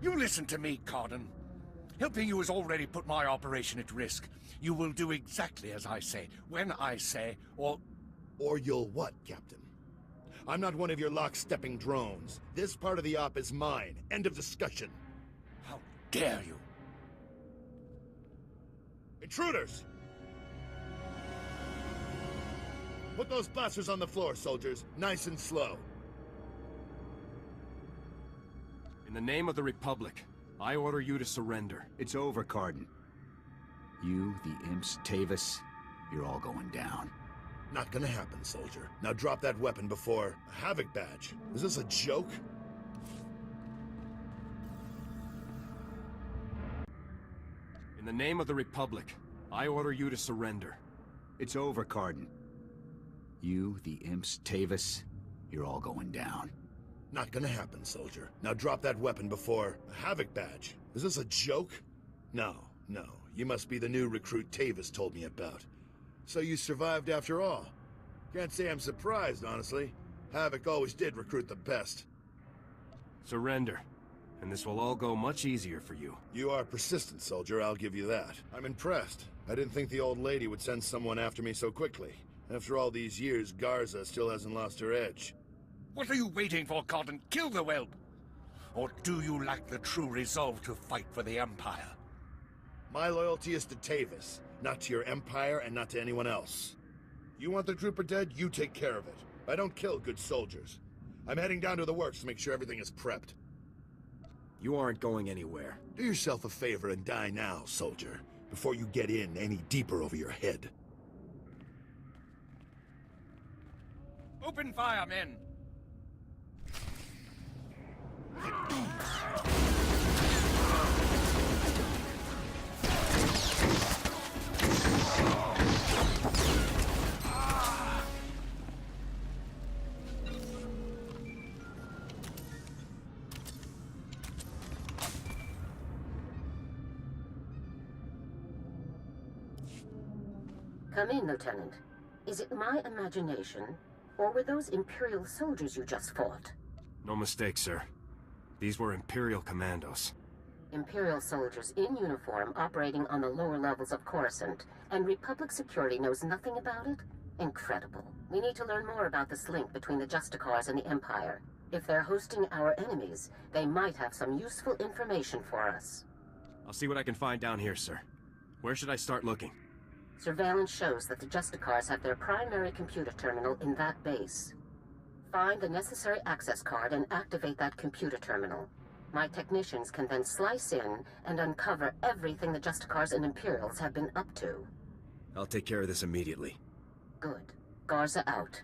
You listen to me, Cardin. Helping you has already put my operation at risk. You will do exactly as I say, when I say, or... Or you'll what, Captain? I'm not one of your lock-stepping drones. This part of the op is mine. End of discussion. How dare you? Intruders! Put those blasters on the floor, soldiers. Nice and slow. In the name of the Republic, I order you to surrender. It's over, Cardin. You, the imps, Tavis, you're all going down. Not gonna happen, soldier. Now drop that weapon before... A Havoc badge? Is this a joke? In the name of the Republic, I order you to surrender. It's over, Cardin. You, the imps, Tavis, you're all going down. Not gonna happen, soldier. Now drop that weapon before... A Havoc badge? Is this a joke? No. You must be the new recruit Tavis told me about. So you survived after all. Can't say I'm surprised, honestly. Havoc always did recruit the best. Surrender, and this will all go much easier for you. You are persistent, soldier, I'll give you that. I'm impressed. I didn't think the old lady would send someone after me so quickly. After all these years, Garza still hasn't lost her edge. What are you waiting for, Cardin? Kill the whelp! Or do you lack the true resolve to fight for the Empire? My loyalty is to Tavis, not to your Empire and not to anyone else. You want the trooper dead, you take care of it. I don't kill good soldiers. I'm heading down to the works to make sure everything is prepped. You aren't going anywhere. Do yourself a favor and die now, soldier, before you get in any deeper over your head. Open fire, men! Come in, Lieutenant. Is it my imagination, or were those Imperial soldiers you just fought? No mistake, sir. These were Imperial commandos. Imperial soldiers in uniform operating on the lower levels of Coruscant, and Republic security knows nothing about it? Incredible. We need to learn more about this link between the Justicars and the Empire. If they're hosting our enemies, they might have some useful information for us. I'll see what I can find down here, sir. Where should I start looking? Surveillance shows that the Justicars have their primary computer terminal in that base. Find the necessary access card and activate that computer terminal. My technicians can then slice in and uncover everything the Justicars and Imperials have been up to. I'll take care of this immediately. Good. Garza out.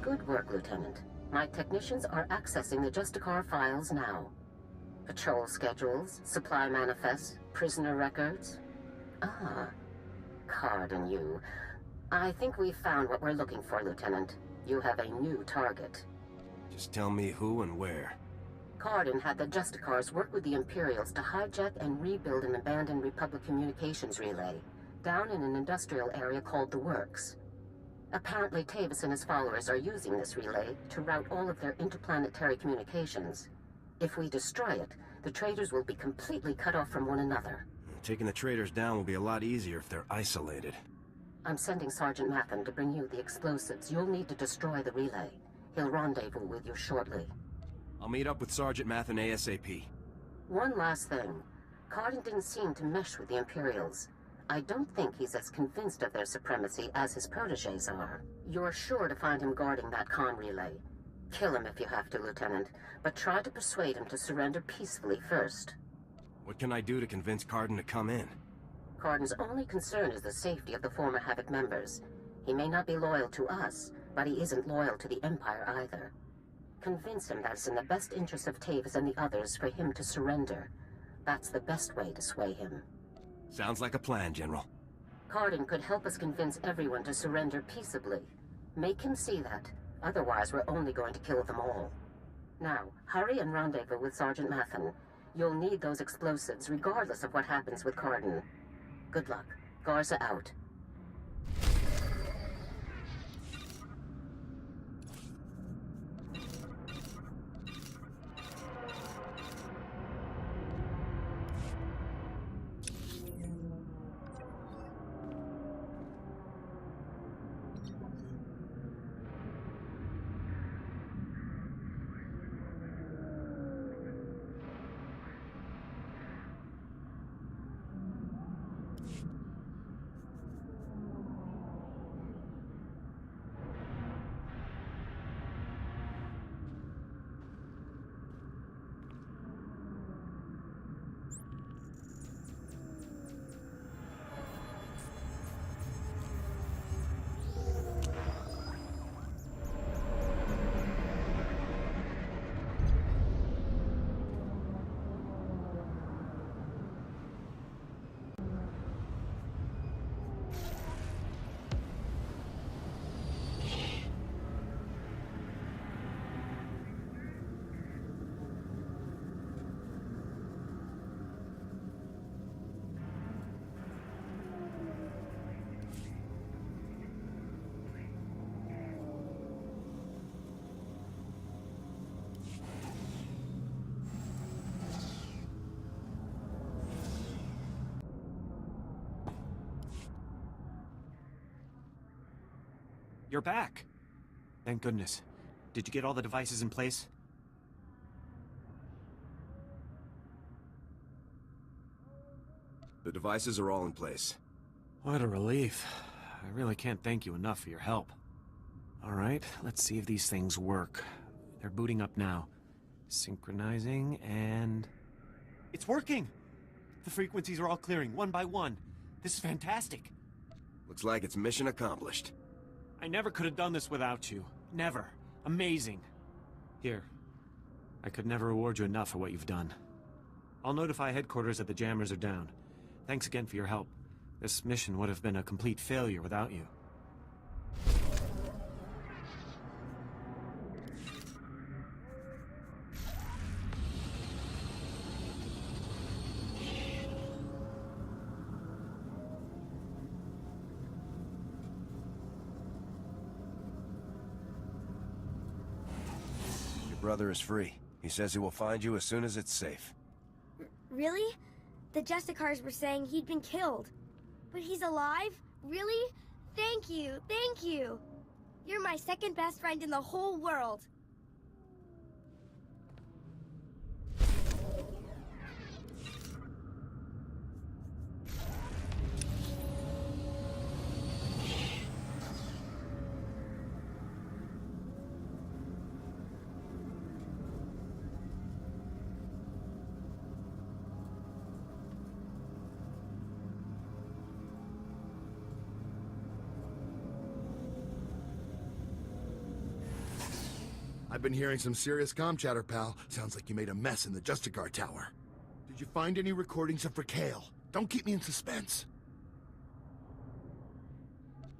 Good work, Lieutenant. My technicians are accessing the Justicar files now. Patrol schedules, supply manifests, prisoner records. Ah, Card and you. I think we've found what we're looking for, Lieutenant. You have a new target. Just tell me who and where. Cardin had the Justicars work with the Imperials to hijack and rebuild an abandoned Republic communications relay down in an industrial area called the Works. Apparently, Tavis and his followers are using this relay to route all of their interplanetary communications. If we destroy it, the traitors will be completely cut off from one another. Taking the traitors down will be a lot easier if they're isolated. I'm sending Sergeant Matham to bring you the explosives. You'll need to destroy the relay. He'll rendezvous with you shortly. I'll meet up with Sergeant Matham ASAP. One last thing. Cardin didn't seem to mesh with the Imperials. I don't think he's as convinced of their supremacy as his protégés are. You're sure to find him guarding that comm relay. Kill him if you have to, Lieutenant, but try to persuade him to surrender peacefully first. What can I do to convince Cardin to come in? Cardin's only concern is the safety of the former Havoc members. He may not be loyal to us, but he isn't loyal to the Empire either. Convince him that it's in the best interest of Tavis and the others for him to surrender. That's the best way to sway him. Sounds like a plan, General. Cardin could help us convince everyone to surrender peaceably. Make him see that. Otherwise, we're only going to kill them all. Now, hurry and rendezvous with Sergeant Matham. You'll need those explosives, regardless of what happens with Cardin. Good luck. Garza out. You're back. Thank goodness. Did you get all the devices in place? The devices are all in place. What a relief. I really can't thank you enough for your help. All right, let's see if these things work. They're booting up now. Synchronizing, and... It's working! The frequencies are all clearing, one by one. This is fantastic. Looks like it's mission accomplished. I never could have done this without you. Never. Amazing. Here. I could never reward you enough for what you've done. I'll notify headquarters that the jammers are down. Thanks again for your help. This mission would have been a complete failure without you. Brother is free. He says he will find you as soon as it's safe. Really? The Justicars were saying he'd been killed. But he's alive? Really? Thank you, thank you. You're my second best friend in the whole world. I've been hearing some serious comm chatter, pal. Sounds like you made a mess in the Justicar Tower. Did you find any recordings of Raquel? Don't keep me in suspense.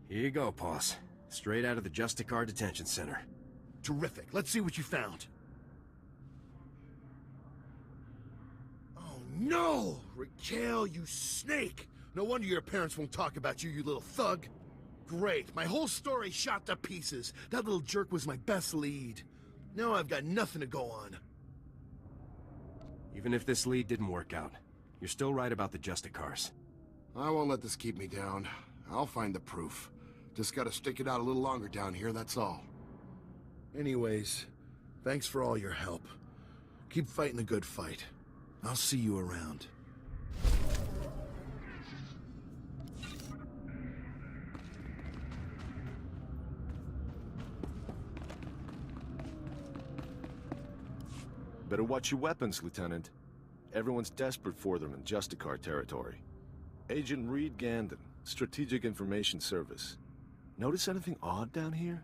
Here you go, Boss. Straight out of the Justicar Detention Center. Terrific. Let's see what you found. Oh no! Raquel, you snake! No wonder your parents won't talk about you, you little thug. Great. My whole story shot to pieces. That little jerk was my best lead. Now I've got nothing to go on. Even if this lead didn't work out, you're still right about the Justicars. I won't let this keep me down. I'll find the proof. Just gotta stick it out a little longer down here, that's all. Anyways, thanks for all your help. Keep fighting the good fight. I'll see you around. Better watch your weapons, Lieutenant. Everyone's desperate for them in Justicar territory. Agent Reed Gandon, Strategic Information Service. Notice anything odd down here?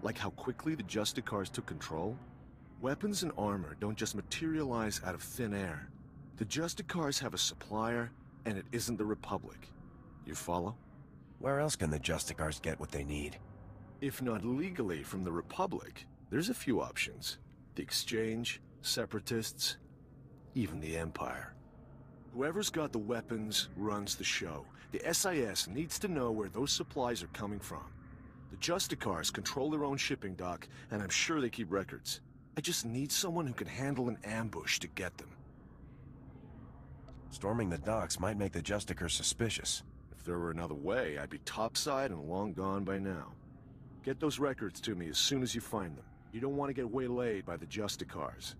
Like how quickly the Justicars took control? Weapons and armor don't just materialize out of thin air. The Justicars have a supplier, and it isn't the Republic. You follow? Where else can the Justicars get what they need? If not legally from the Republic, there's a few options. The Exchange, Separatists, even the Empire. Whoever's got the weapons runs the show. The SIS needs to know where those supplies are coming from. The Justicars control their own shipping dock, and I'm sure they keep records. I just need someone who can handle an ambush to get them. Storming the docks might make the Justicars suspicious. If there were another way, I'd be topside and long gone by now. Get those records to me as soon as you find them. You don't want to get waylaid by the Justicars.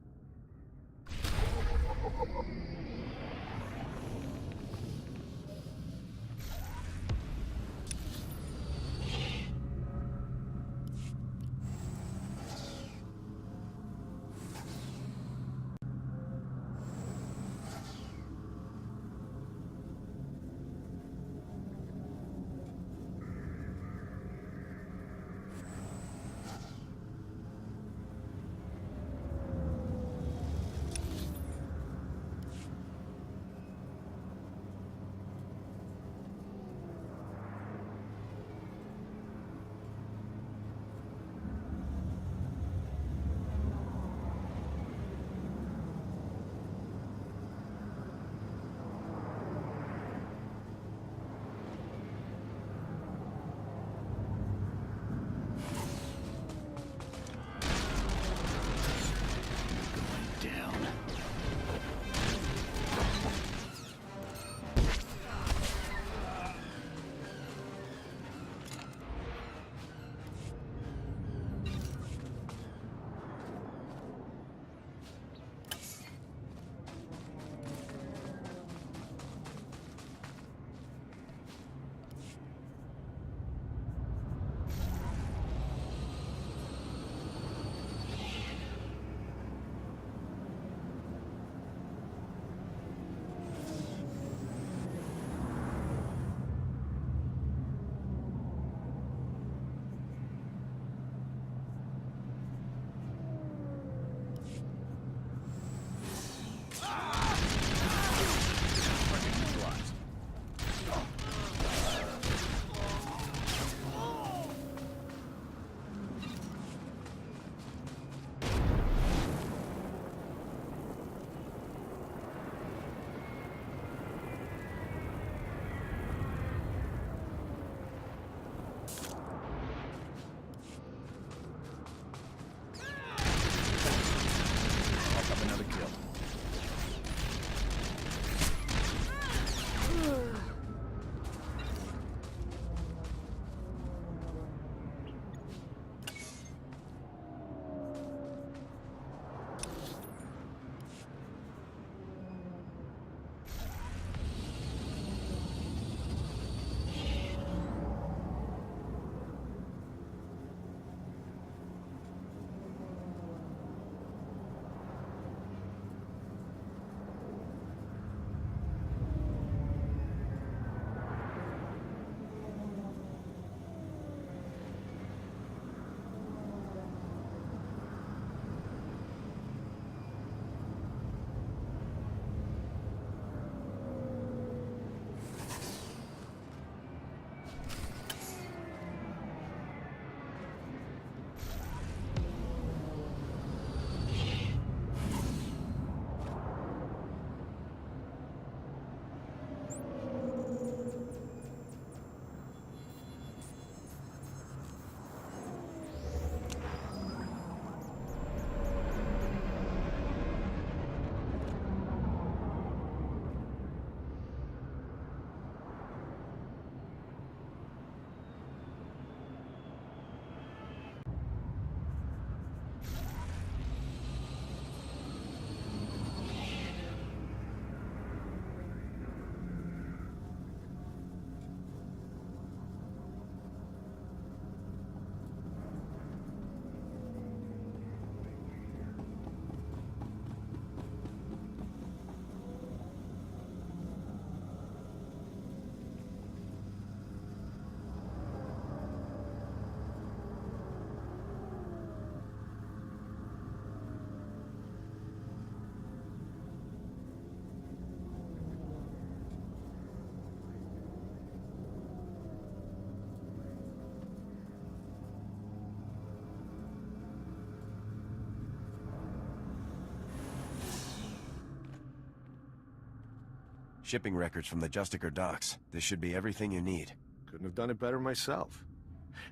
Shipping records from the Justicar docks. This should be everything you need. Couldn't have done it better myself.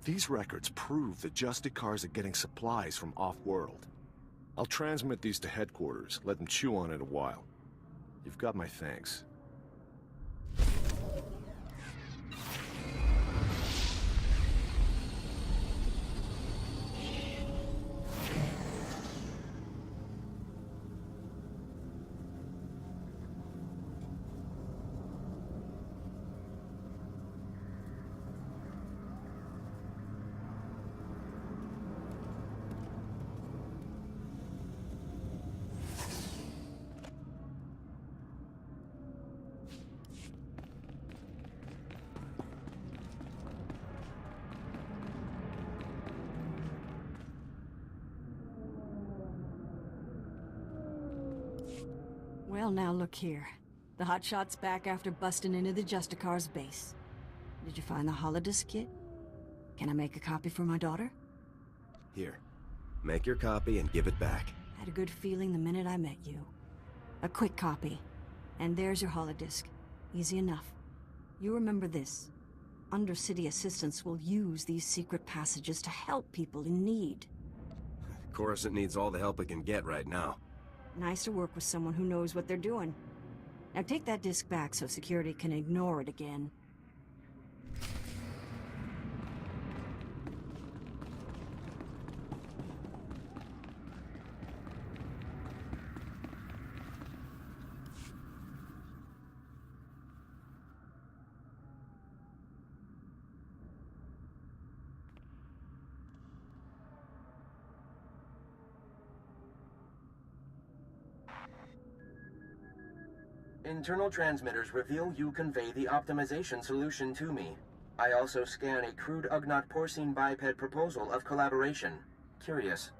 These records prove the Justicars are getting supplies from off-world. I'll transmit these to headquarters, let them chew on it a while. You've got my thanks. Well, now look here. The hotshot's back after busting into the Justicar's base. Did you find the holodisc kit? Can I make a copy for my daughter? Here. Make your copy and give it back. I had a good feeling the minute I met you. A quick copy. And there's your holodisc. Easy enough. You remember this. Undercity assistants will use these secret passages to help people in need. Coruscant needs all the help it can get right now. Nice to work with someone who knows what they're doing. Now take that disc back so security can ignore it again. Internal transmitters reveal you convey the optimization solution to me. I also scan a crude Ugnaught porcine biped proposal of collaboration. Curious.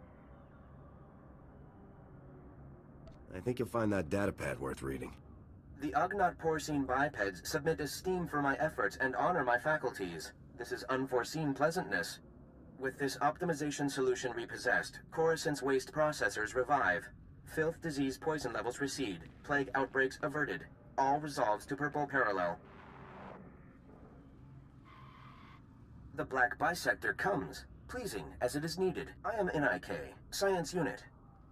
I think you'll find that datapad worth reading. The Ugnaught porcine bipeds submit esteem for my efforts and honor my faculties. This is unforeseen pleasantness. With this optimization solution repossessed, Coruscant's waste processors revive. Filth, disease, poison levels recede. Plague outbreaks averted. All resolves to purple parallel. The black bisector comes, pleasing as it is needed. I am NIK, Science Unit.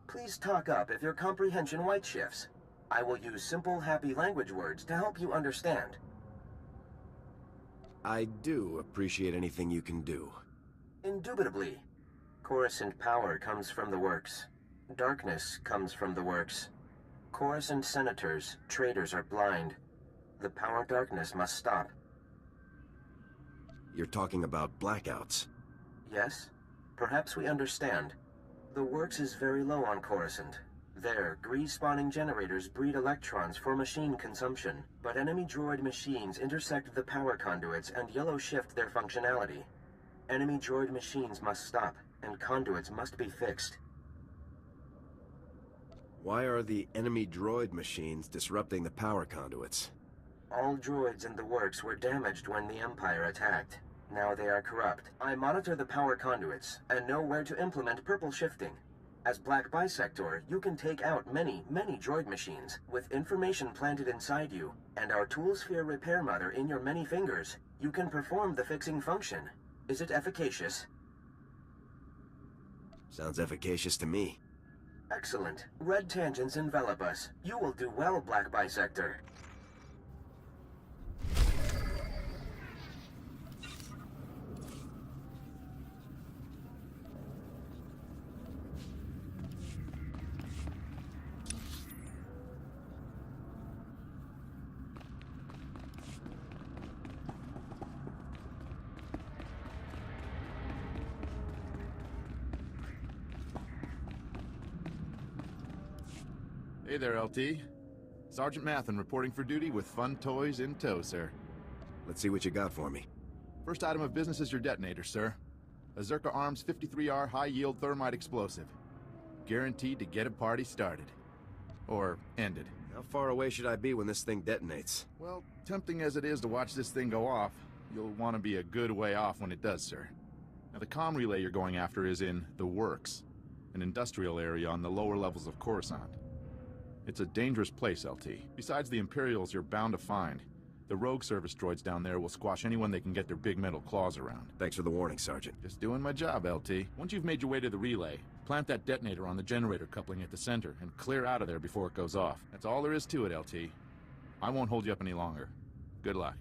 Please talk up if your comprehension white shifts. I will use simple, happy language words to help you understand. I do appreciate anything you can do. Indubitably. Coruscant power comes from the works. Darkness comes from the works. Coruscant senators, traitors are blind. The power darkness must stop. You're talking about blackouts. Yes? Perhaps we understand. The works is very low on Coruscant. There, grease-spawning generators breed electrons for machine consumption, but enemy droid machines intersect the power conduits and yellow shift their functionality. Enemy droid machines must stop, and conduits must be fixed. Why are the enemy droid machines disrupting the power conduits? All droids in the works were damaged when the Empire attacked. Now they are corrupt. I monitor the power conduits, and know where to implement purple shifting. As Black Bisector, you can take out many droid machines, with information planted inside you, and our Toolsphere repair mother in your many fingers. You can perform the fixing function. Is it efficacious? Sounds efficacious to me. Excellent. Red tangents envelop us. You will do well, Black Bisector. Hey there, LT. Sergeant Mathen reporting for duty with fun toys in tow, sir. Let's see what you got for me. First item of business is your detonator, sir. A Zerka Arms 53R high-yield thermite explosive. Guaranteed to get a party started. Or ended. How far away should I be when this thing detonates? Well, tempting as it is to watch this thing go off, you'll want to be a good way off when it does, sir. Now, the comm relay you're going after is in the Works, an industrial area on the lower levels of Coruscant. It's a dangerous place, LT. Besides the Imperials, you're bound to find. The rogue service droids down there will squash anyone they can get their big metal claws around. Thanks for the warning, Sergeant. Just doing my job, LT. Once you've made your way to the relay, plant that detonator on the generator coupling at the center and clear out of there before it goes off. That's all there is to it, LT. I won't hold you up any longer. Good luck.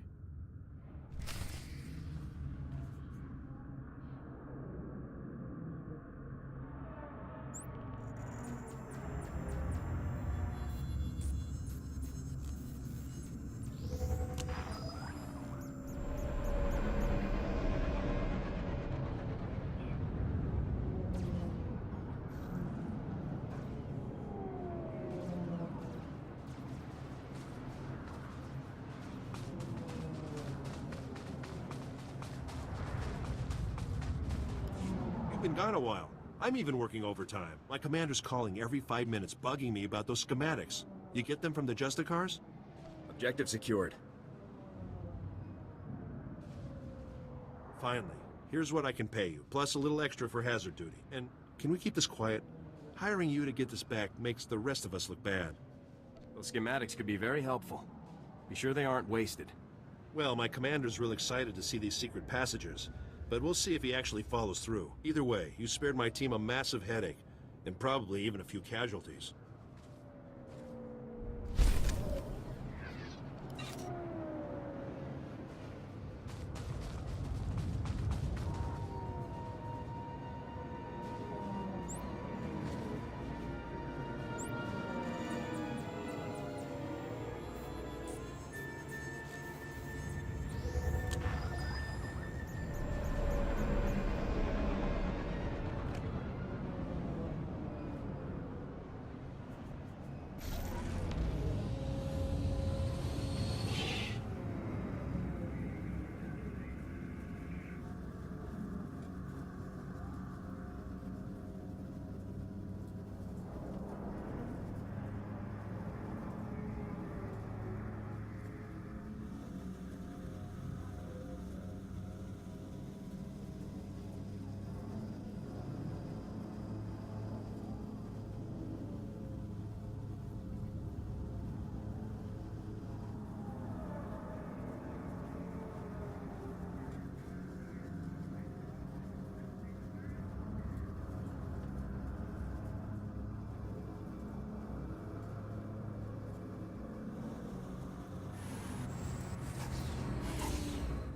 Been gone a while. I'm even working overtime. My commander's calling every 5 minutes, bugging me about those schematics. You get them from the Justicars? Objective secured. Finally. Here's what I can pay you, plus a little extra for hazard duty. And can we keep this quiet? Hiring you to get this back makes the rest of us look bad. Those schematics could be very helpful. Be sure they aren't wasted. Well, my commander's real excited to see these secret passages, but we'll see if he actually follows through. Either way, you spared my team a massive headache, and probably even a few casualties.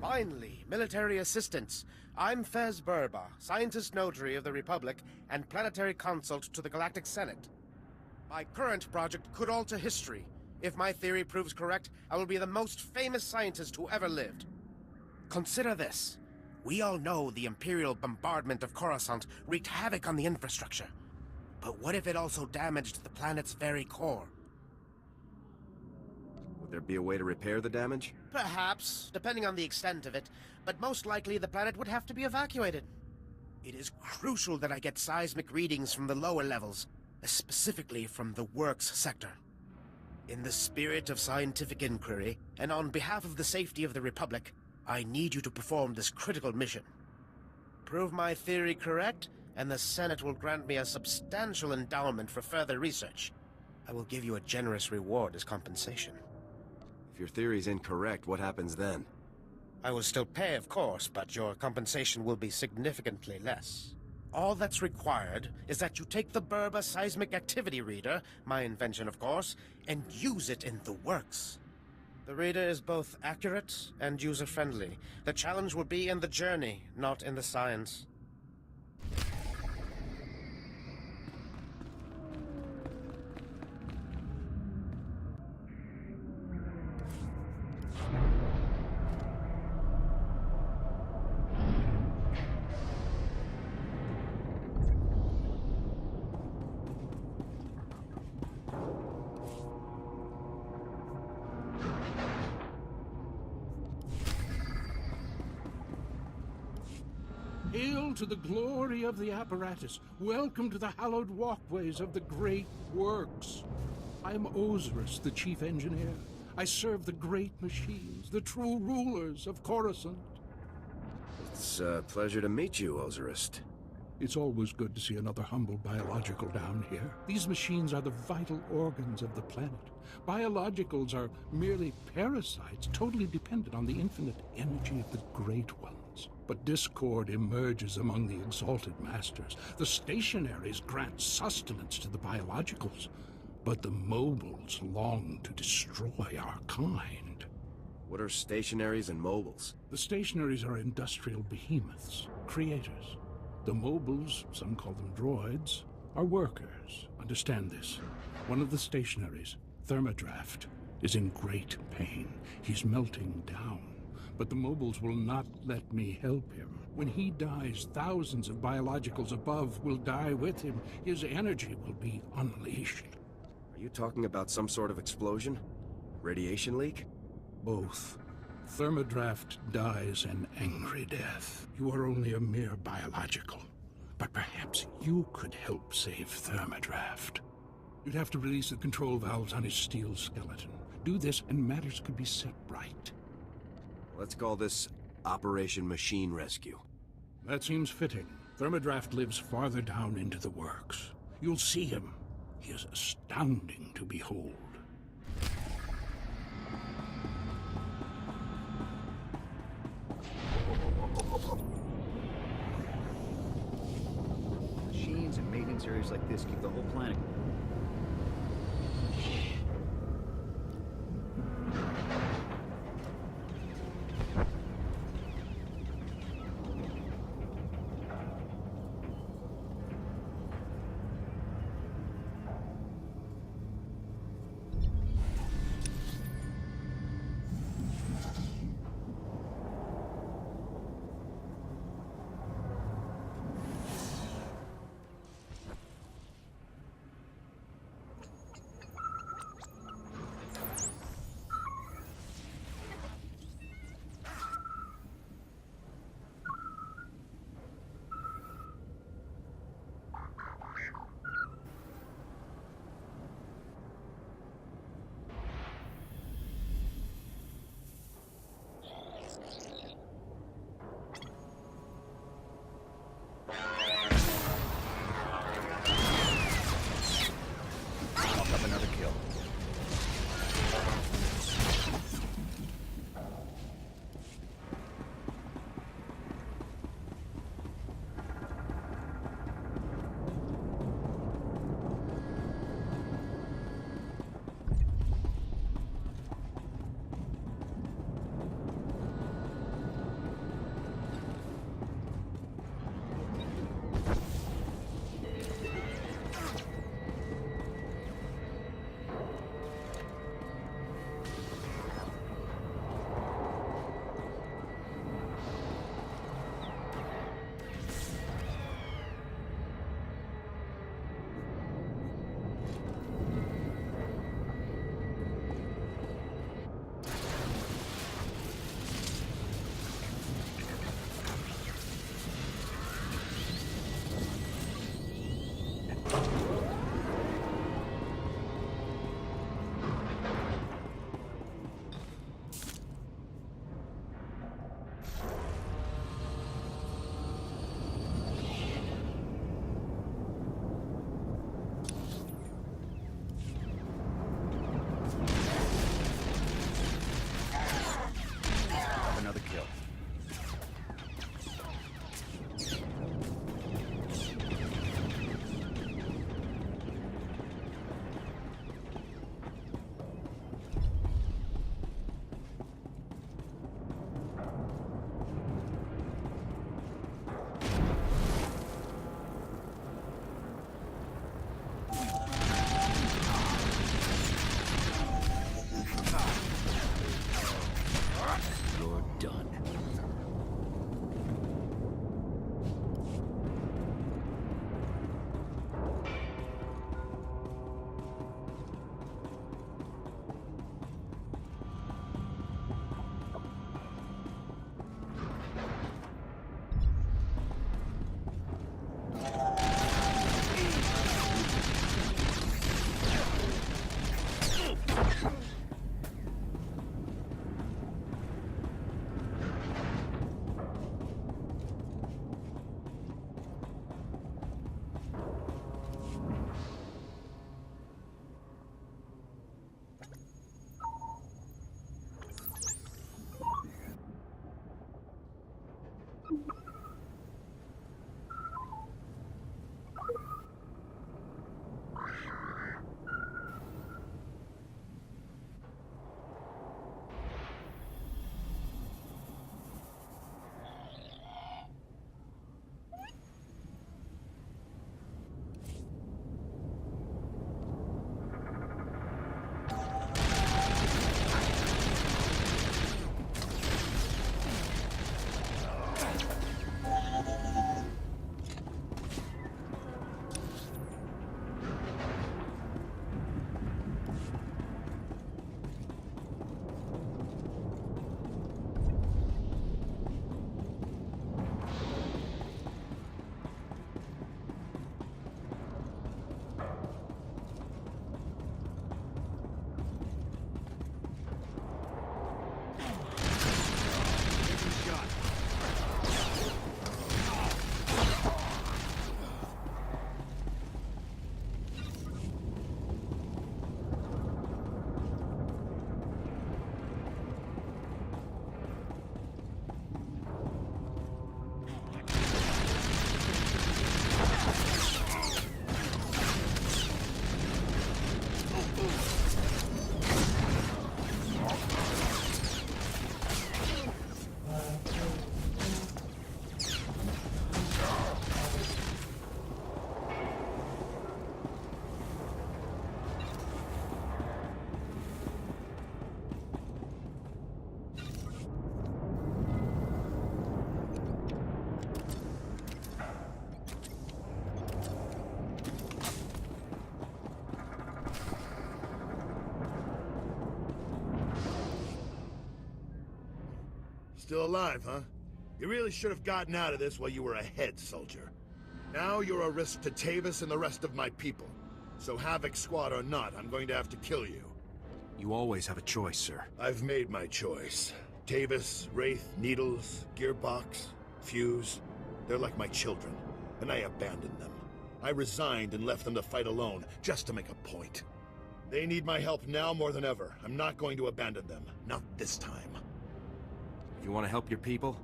Finally, military assistance. I'm Fez Burba, scientist notary of the Republic and planetary consult to the Galactic Senate. My current project could alter history. If my theory proves correct, I will be the most famous scientist who ever lived. Consider this. We all know the Imperial bombardment of Coruscant wreaked havoc on the infrastructure. But what if it also damaged the planet's very core? Would there be a way to repair the damage? Perhaps, depending on the extent of it, but most likely the planet would have to be evacuated. It is crucial that I get seismic readings from the lower levels, specifically from the Works sector. In the spirit of scientific inquiry, and on behalf of the safety of the Republic, I need you to perform this critical mission. Prove my theory correct, and the Senate will grant me a substantial endowment for further research. I will give you a generous reward as compensation. If your theory's incorrect, what happens then? I will still pay, of course, but your compensation will be significantly less. All that's required is that you take the Burba Seismic Activity Reader, my invention of course, and use it in the Works. The reader is both accurate and user-friendly. The challenge will be in the journey, not in the science. Hail to the glory of the apparatus. Welcome to the hallowed walkways of the great Works. I am Osiris, the chief engineer. I serve the great machines, the true rulers of Coruscant. It's a pleasure to meet you, Osiris. It's always good to see another humble biological down here. These machines are the vital organs of the planet. Biologicals are merely parasites, totally dependent on the infinite energy of the Great Ones. But discord emerges among the exalted masters. The stationaries grant sustenance to the biologicals, but the mobiles long to destroy our kind. What are stationaries and mobiles? The stationaries are industrial behemoths, creators. The mobiles, some call them droids, are workers. Understand this. One of the stationaries, Thermodraft, is in great pain. He's melting down. But the mobiles will not let me help him. When he dies, thousands of biologicals above will die with him. His energy will be unleashed. Are you talking about some sort of explosion? Radiation leak? Both. Thermodraft dies an angry death. You are only a mere biological. But perhaps you could help save Thermodraft. You'd have to release the control valves on his steel skeleton. Do this and matters could be set right. Let's call this Operation Machine Rescue. That seems fitting. Thermodraft lives farther down into the works. You'll see him. He is astounding to behold. Machines and maintenance areas like this keep the whole planet. Still alive, huh? You really should have gotten out of this while you were ahead, soldier. Now you're a risk to Tavis and the rest of my people. So Havoc Squad or not, I'm going to have to kill you. You always have a choice, sir. I've made my choice. Tavis, Wraith, Needles, Gearbox, Fuse. They're like my children, and I abandoned them. I resigned and left them to fight alone, just to make a point. They need my help now more than ever. I'm not going to abandon them. Not this time. If you want to help your people,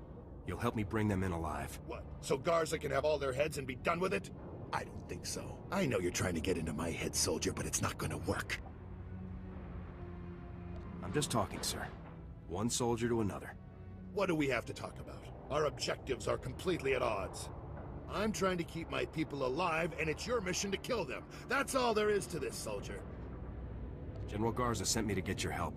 you'll help me bring them in alive. What? So Garza can have all their heads and be done with it? I don't think so. I know you're trying to get into my head, soldier, but it's not gonna work. I'm just talking, sir. One soldier to another. What do we have to talk about? Our objectives are completely at odds. I'm trying to keep my people alive, and it's your mission to kill them. That's all there is to this, soldier. General Garza sent me to get your help.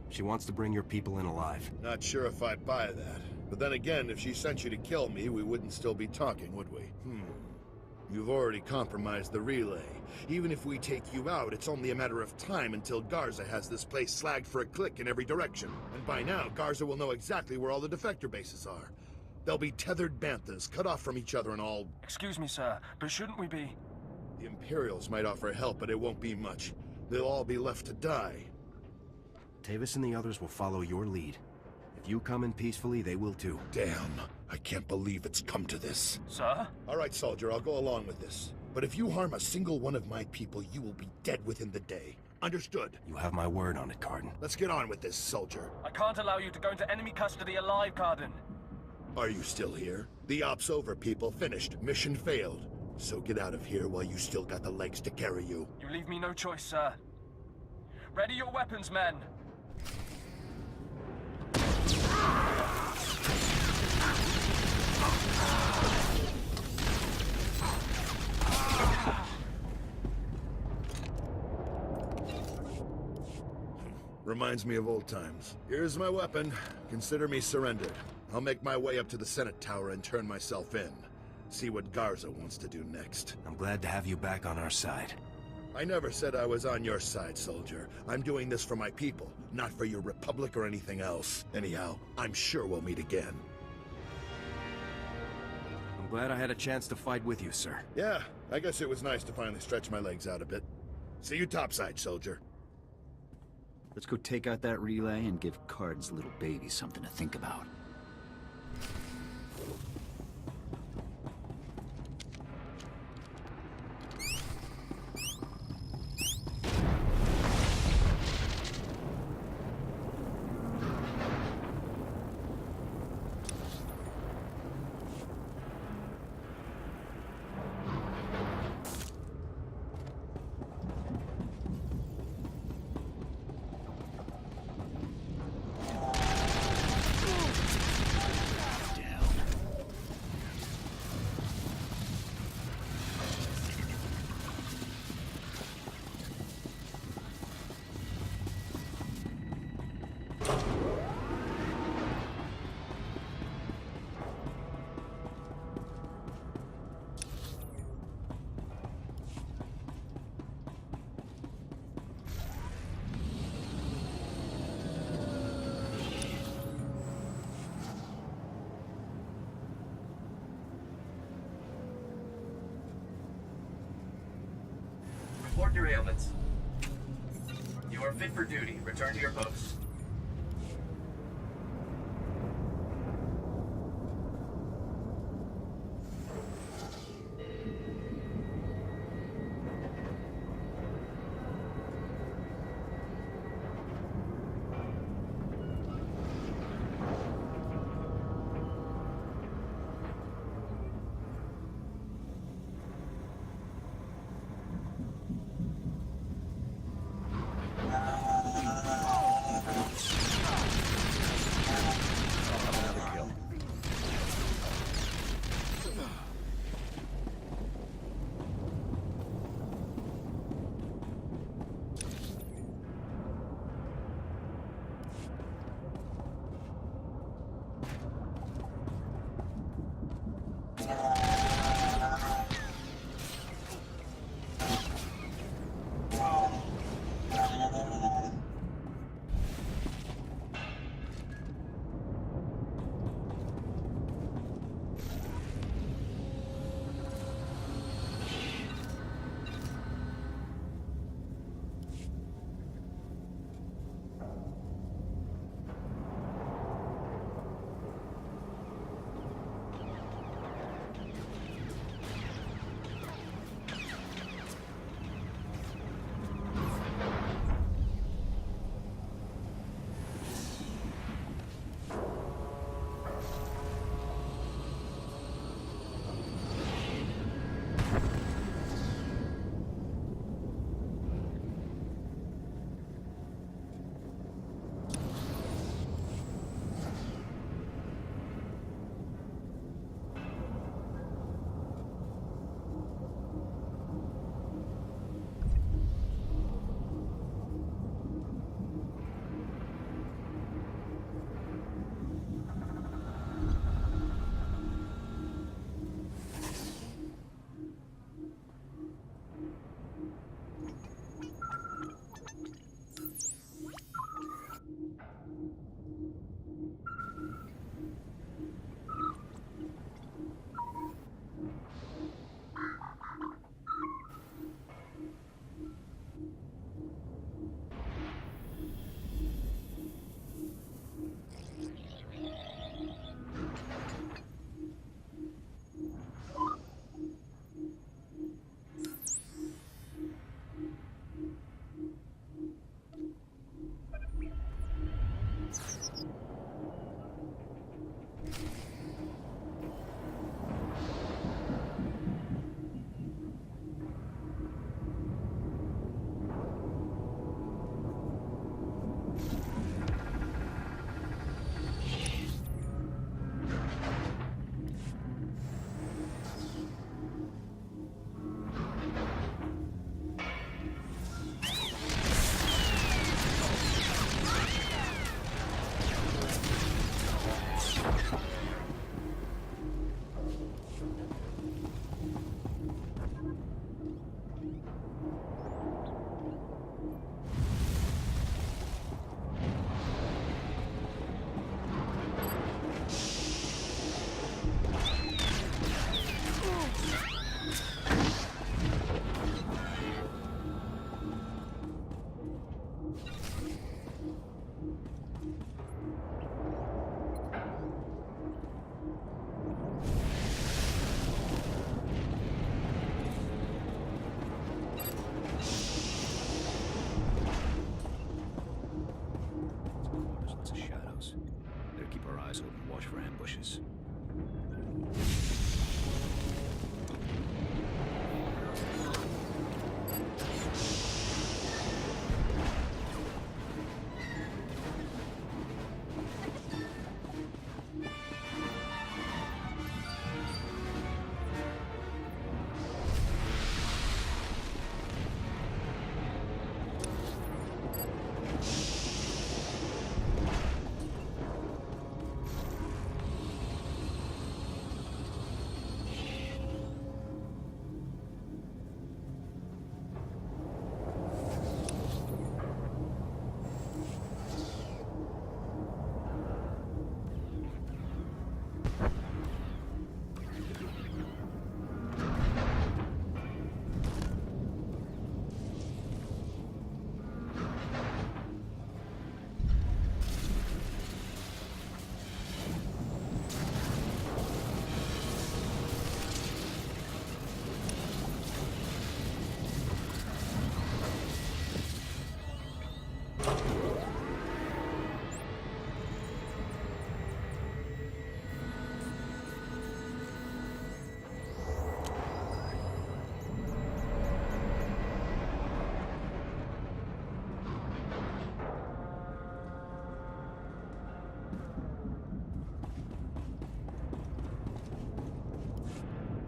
She wants to bring your people in alive. Not sure if I buy that. But then again, if she sent you to kill me, we wouldn't still be talking, would we? You've already compromised the relay. Even if we take you out, it's only a matter of time until Garza has this place slagged for a click in every direction. And by now, Garza will know exactly where all the defector bases are. They'll be tethered banthas, cut off from each other and all... Excuse me, sir, but shouldn't we be... The Imperials might offer help, but it won't be much. They'll all be left to die. Tavis and the others will follow your lead. If you come in peacefully, they will too. Damn, I can't believe it's come to this. Sir? All right, soldier, I'll go along with this. But if you harm a single one of my people, you will be dead within the day. Understood? You have my word on it, Cardin. Let's get on with this, soldier. I can't allow you to go into enemy custody alive, Cardin. Are you still here? The op's over, people. Finished. Mission failed. So get out of here while you still got the legs to carry you. You leave me no choice, sir. Ready your weapons, men. Reminds me of old times. Here's my weapon. Consider me surrendered. I'll make my way up to the Senate Tower and turn myself in. See what Garza wants to do next. I'm glad to have you back on our side. I never said I was on your side, soldier. I'm doing this for my people, not for your republic or anything else. Anyhow, I'm sure we'll meet again. I'm glad I had a chance to fight with you, sir. Yeah, I guess it was nice to finally stretch my legs out a bit. See you topside, soldier. Let's go take out that relay and give Card's little baby something to think about. Report derailments. You are fit for duty. Return to your posts.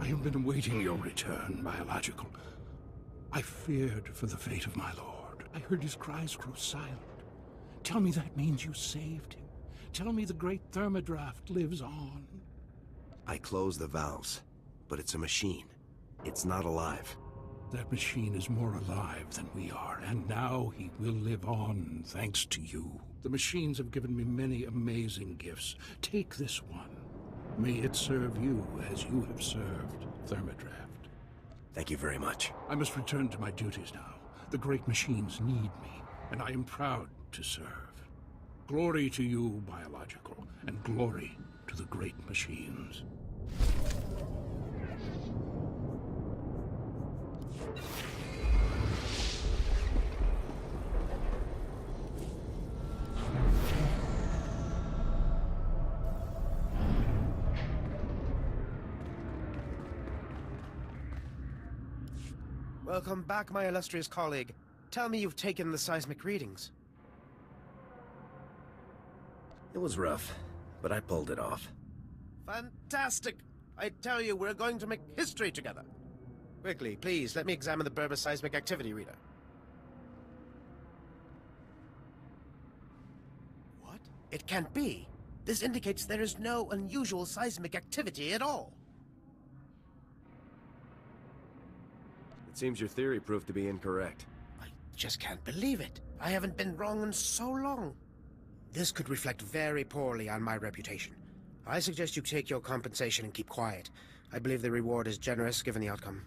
have been awaiting your return, Biological. I feared for the fate of my lord. I heard his cries grow silent. Tell me that means you saved him. Tell me the great thermodraft lives on. I closed the valves, but it's a machine. It's not alive. That machine is more alive than we are, and now he will live on thanks to you. The machines have given me many amazing gifts. Take this one. May it serve you as you have served Thermodraft. Thank you very much. I must return to my duties now. The great machines need me, and I am proud to serve. Glory to you, Biological, and glory to the great machines. Welcome back, my illustrious colleague. Tell me you've taken the seismic readings. It was rough, but I pulled it off. Fantastic! I tell you, we're going to make history together. Quickly, please, let me examine the Berber seismic activity reader. What? It can't be. This indicates there is no unusual seismic activity at all. It seems your theory proved to be incorrect. I just can't believe it. I haven't been wrong in so long. This could reflect very poorly on my reputation. I suggest you take your compensation and keep quiet. I believe the reward is generous given the outcome.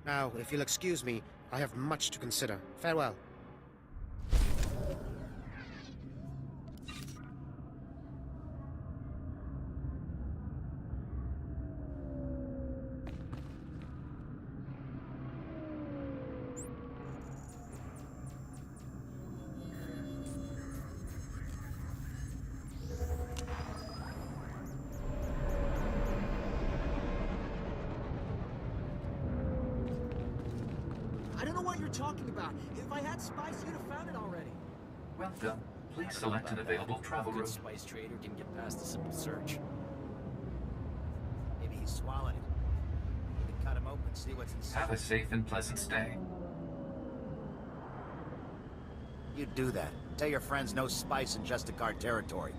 Now, if you'll excuse me, I have much to consider. Farewell. I don't know what you're talking about. If I had spice, you'd have found it already. Welcome. Please select an available travel Good route. spice trader didn't get past a simple search. Maybe he swallowed it. We can cut him open, see what's inside. Have a safe and pleasant stay. You do that. Tell your friends no spice in Justicar territory.